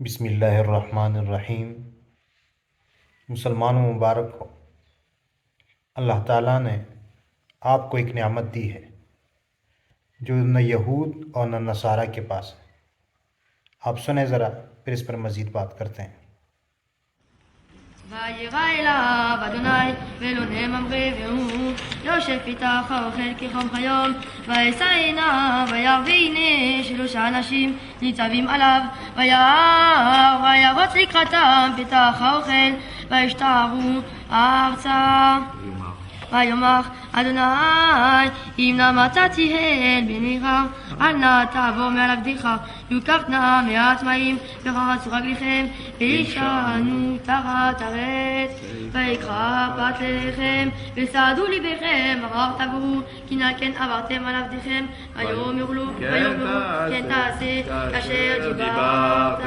बिस्मिल्लाहिर्रहमानिर्रहीम। मुसलमानों मुबारक हो, अल्लाह ताला ने आपको एक नेमत दी है जो न यहूद और न नसारा के पास है। आप सुने ज़रा, फिर इस पर मज़ीद बात करते हैं। וירא אליו אדוני ולא נאמרי והוא יושב פיתח האוכל כחום חיות וישא עיניו וירא והנה 3 אנשים ניצבים עליו וירא וירוץ לקראתם פיתח האוכל וישתחו ארצה ויאמר אדוני אם נא מצאתי אל בעיניך אל נא תעבור מעל עבדיך יוקח נא מעט מים ורחצו רגליכם וישנו תחת ארץ ויקרא פת לחם וסעדו ליבכם אחר תעברו כי נא כן עברתם על עבדיכם היום יאכלו כן תעשה כאשר דיברת.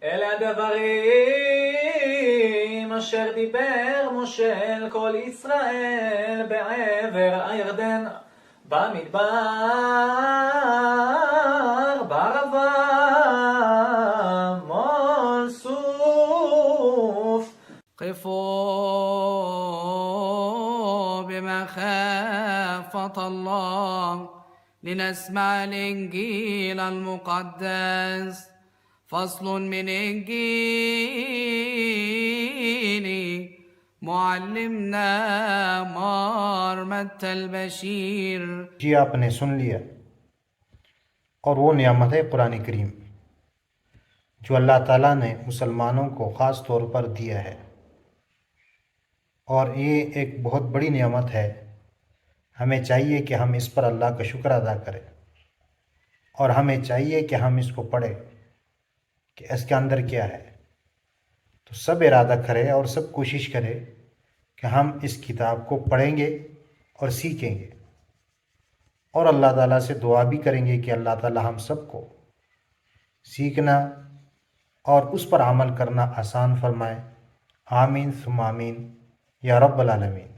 אלה הדברים אשר דיבר משה אל כל ישראל בעבר הירדן במדבר בערבה מול סוף. قفوا بمخافة الله لنسمع الإنجيل المقدس. فصل من إنجيل معلمنا متى البشير. जी, आपने सुन लिया, और वो नियामत है कुरान करीम जो अल्लाह ताला ने मुसलमानों को ख़ास तौर पर दिया है, और ये एक बहुत बड़ी नियामत है। हमें चाहिए कि हम इस पर अल्लाह का शुक्र अदा करें, और हमें चाहिए कि हम इसको पढ़ें कि इसके अंदर क्या है। तो सब इरादा करें और सब कोशिश करें कि हम इस किताब को पढ़ेंगे और सीखेंगे, और अल्लाह ताला से दुआ भी करेंगे कि अल्लाह ताला हम सबको सीखना और उस पर अमल करना आसान फरमाए। आमीन सुम्मा आमीन या रब्बल आलमीन।